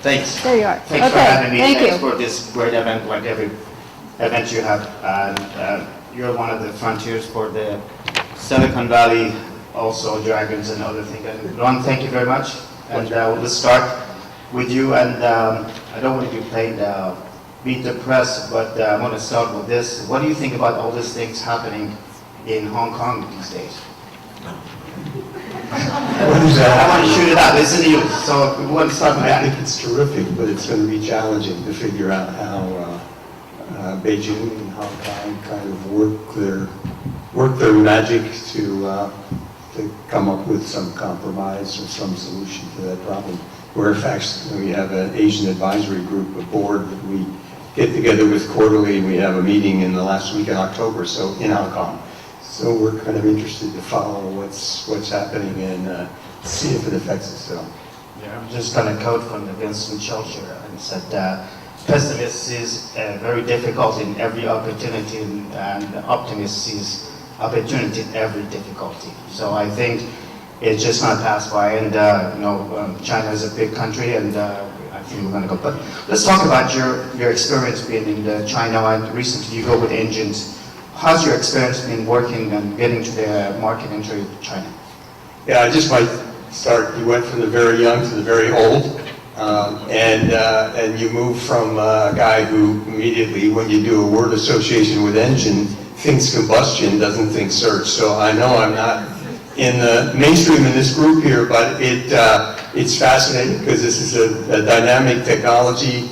Thanks. There you are. Thanks for Okay, having me. thank Thanks you. for this great event, like every event you have. And you're one of the frontiers for the Silicon Valley, also dragons and other things. And Ron, thank you very much. And we'll start with you. And I don't want to be playing beat the press, but I want to start with this. What do you think about all these things happening in Hong Kong these days? What is that? I want to shoot it out. Listen to you. So we want to start with I that. think it's terrific, but it's going to be challenging to figure out how Beijing and Hong Kong kind of work their magic to come up with some compromise or some solution to that problem. Where in fact we have an Asian advisory group, a board that we get together with quarterly. We have a meeting in the last week in October, so in Hong Kong. So we're kind of interested to follow what's happening and see if it affects us at all. Yeah, I'm just going to quote from the Winston Churchill and said, pessimist sees very difficult in every opportunity and optimist sees opportunity in every difficulty. So I think it's just going to pass by, and China is a big country, and I think we're going to go. But let's talk about your experience being in China, and recently you go with engines. How's your experience been working and getting to the market entry to China? Yeah, I just might start. You went from the very young to the very old, and you move from a guy who immediately, when you do a word association with engine, thinks combustion, doesn't think search. So I know I'm not in the mainstream in this group here, but it's fascinating because this is a dynamic technology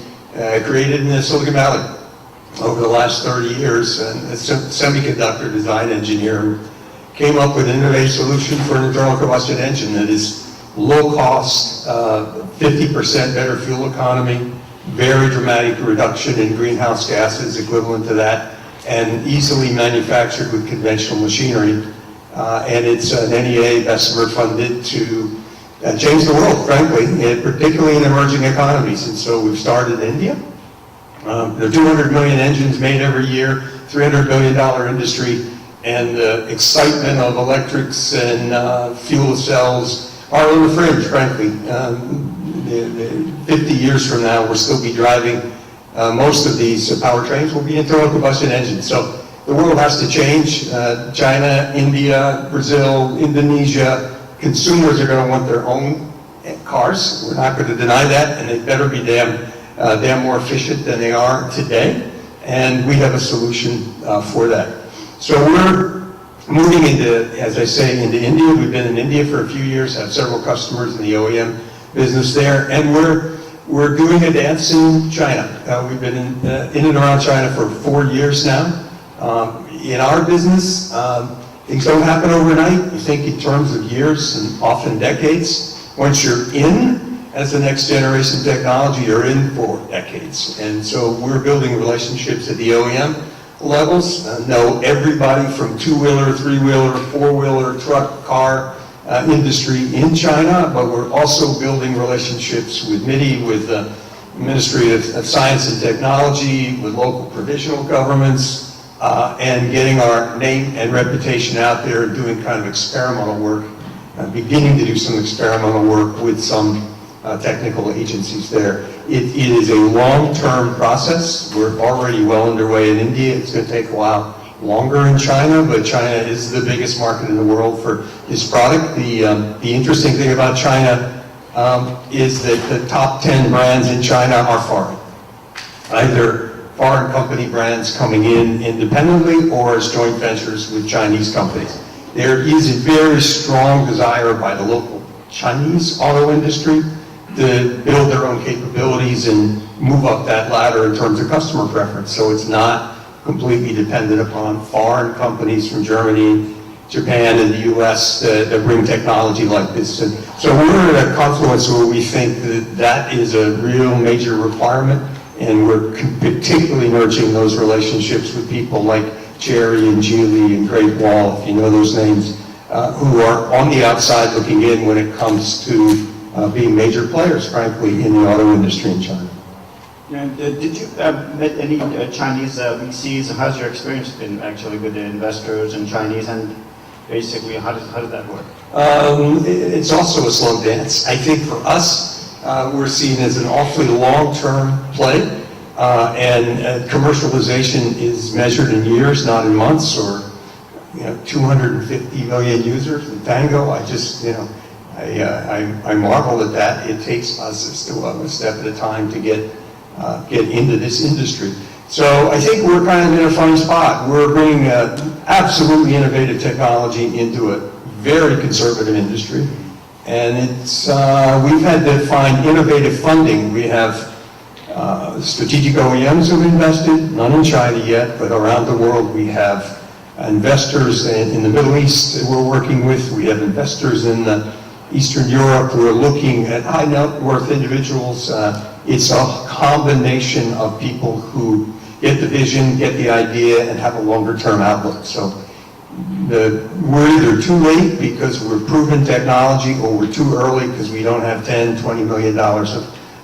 created in the Silicon Valley over the last 30 years. And a semiconductor design engineer came up with an innovative solution for an internal combustion engine that is low cost, 50% better fuel economy, very dramatic reduction in greenhouse gases equivalent to that, and easily manufactured with conventional machinery. And it's an NEA Bessemer funded to change the world, frankly, particularly in emerging economies. And so we've started in India. There are 200 million engines made every year, $300 billion industry, and the excitement of electrics and fuel cells are on the fringe, frankly. 50 years from now, we'll still be driving. Most of these powertrains will be internal combustion engines. So the world has to change. China, India, Brazil, Indonesia, consumers are going to want their own cars. We're not going to deny that, and they better be damn more efficient than they are today. And we have a solution for that. So we're moving into, as I say, into India. We've been in India for a few years, have several customers in the OEM business there, and we're doing a dance in China. We've been in and around China for 4 years now. In our business, things don't happen overnight. You think in terms of years and often decades. Once you're in as the next generation technology, you're in for decades. And so we're building relationships at the OEM levels, know everybody from two-wheeler, three-wheeler, four-wheeler, truck, car industry in China, but we're also building relationships with MIDI, with the Ministry of Science and Technology, with local provincial governments, and getting our name and reputation out there and doing kind of experimental work, beginning to do some experimental work with some technical agencies there. It is a long-term process. We're already well underway in India. It's going to take a while longer in China, but China is the biggest market in the world for this product. The interesting thing about China is that the top 10 brands in China are foreign. Either foreign company brands coming in independently or as joint ventures with Chinese companies. There is a very strong desire by the local Chinese auto industry to build their own capabilities and move up that ladder in terms of customer preference. So it's not completely dependent upon foreign companies from Germany, Japan, and the US that bring technology like this. And so we're at a confluence where we think that is a real major requirement, and we're particularly nurturing those relationships with people like Chery and Geely and Great Wall, if you know those names, who are on the outside looking in when it comes to being major players, frankly, in the auto industry in China. And did you meet any Chinese VCs? How's your experience been actually with the investors and Chinese? And basically, how does that work? It's also a slow dance. I think for us, we're seen as an awfully long-term play, and commercialization is measured in years, not in months, or 250 million users in Tango. I just, I marvel at that. It takes us still a step at a time to get into this industry. So I think we're kind of in a fun spot. We're bringing absolutely innovative technology into a very conservative industry. And it's, we've had to find innovative funding. We have strategic OEMs who have invested, none in China yet, but around the world we have investors in the Middle East that we're working with. We have investors in Eastern Europe who are looking at high net worth individuals. It's a combination of people who get the vision, get the idea, and have a longer term outlook. So we're either too late because we're proven technology, or we're too early because we don't have $10, $20 million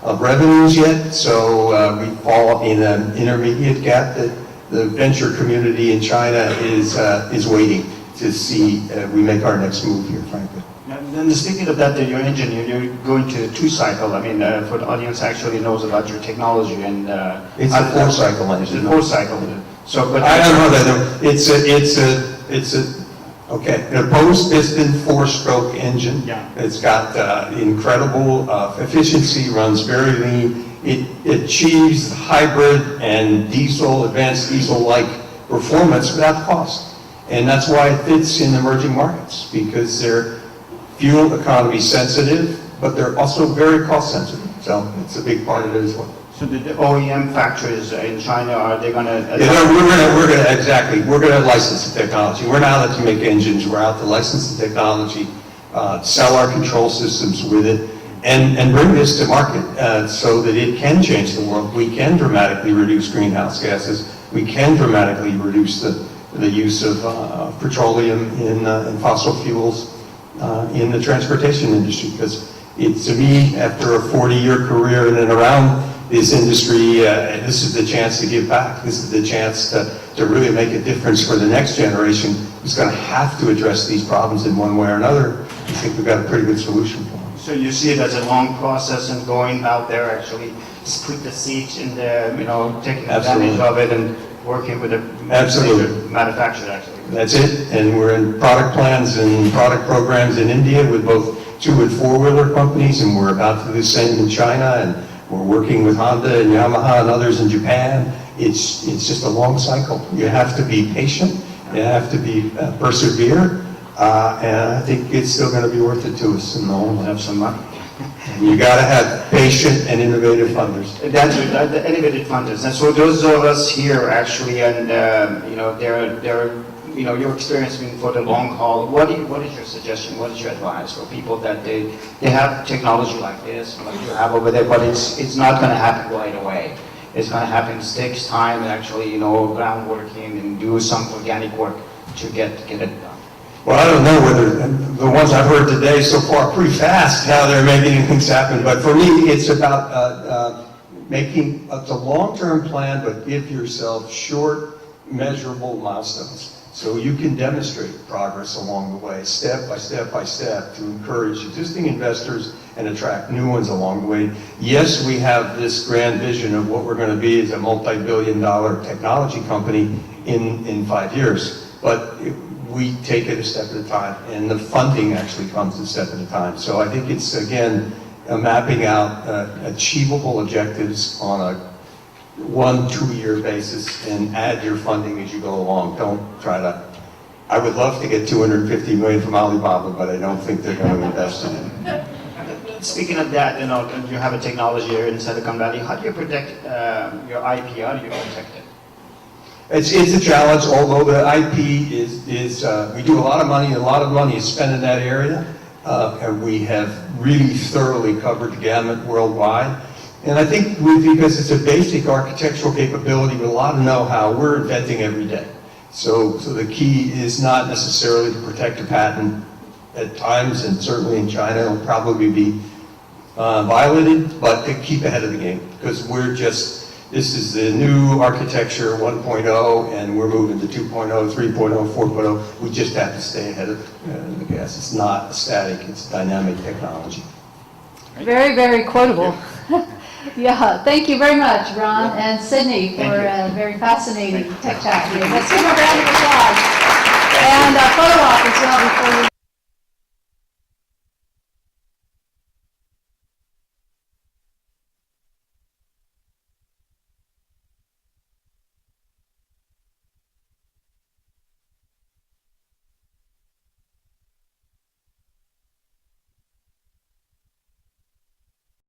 of revenues yet. So we fall in an intermediate gap that the venture community in China is waiting to see we make our next move here, frankly. And then speaking of that, your engine, you're going to 2-cycle. I mean, for the audience actually knows about your technology, and it's a 4-cycle engine. It's a 4-cycle. So, but I don't know that it's a post-piston 4-stroke engine. Yeah. It's got incredible efficiency, runs very lean. It achieves hybrid and diesel, advanced diesel-like performance without cost. And that's why it fits in emerging markets, because they're fuel economy sensitive, but they're also very cost sensitive. So it's a big part of it as well. So the OEM factories in China, are they going to? Yeah, we're going to license the technology. We're not out to make engines. We're out to license the technology, sell our control systems with it, and bring this to market so that it can change the world. We can dramatically reduce greenhouse gases. We can dramatically reduce the use of petroleum in fossil fuels in the transportation industry. Because to me, after a 40-year career in and around this industry, this is the chance to give back. This is the chance to really make a difference for the next generation who's going to have to address these problems in one way or another. I think we've got a pretty good solution for them. So you see it as a long process, and going out there actually split the seats in the, taking advantage of it and working with a manufacturer actually. That's it, and we're in product plans and product programs in India with both 2- and 4-wheeler companies, and we're about to do the same in China, and we're working with Honda and Yamaha and others in Japan. It's just a long cycle. You have to be patient, you have to be persevere, and I think it's still going to be worth it to us in the long run. Have some money. You got to have patient and innovative funders. That's the innovative funders. And so those of us here actually, and they're your experience being for the long haul. What is your suggestion? What is your advice for people that they have technology like this, like you have over there, but it's not going to happen right away. It's going to happen. It takes time and actually ground working and do some organic work to get it done. Well, I don't know whether the ones I've heard today so far pretty fast how they're making things happen, but for me it's about making a long-term plan, but give yourself short, measurable milestones so you can demonstrate progress along the way, step by step by step, to encourage existing investors and attract new ones along the way. Yes, we have this grand vision of what we're going to be as a multi-billion-dollar technology company in 5 years, but we take it a step at a time, and the funding actually comes a step at a time. So I think it's, again, mapping out achievable objectives on a 1-2 year basis and add your funding as you go along. Don't try to, I would love to get $250 million from Alibaba, but I don't think they're going to invest in it. Speaking of that, you have a technology here in Silicon Valley. How do you protect your IP? How do you protect it? It's a challenge, although the IP is we do a lot of money is spent in that area, and we have really thoroughly covered the gamut worldwide. And I think because it's a basic architectural capability with a lot of know-how, we're inventing every day. So the key is not necessarily to protect a patent at times, and certainly in China it'll probably be violated, but to keep ahead of the game, because this is the new architecture 1.0, and we're moving to 2.0, 3.0, 4.0. We just have to stay ahead of the gas. It's not static, it's dynamic technology. Very, very quotable. Yeah, thank you very much, Ron and Sydney, for a very fascinating tech chat here. Let's give them a round of applause. And a photo op as well before we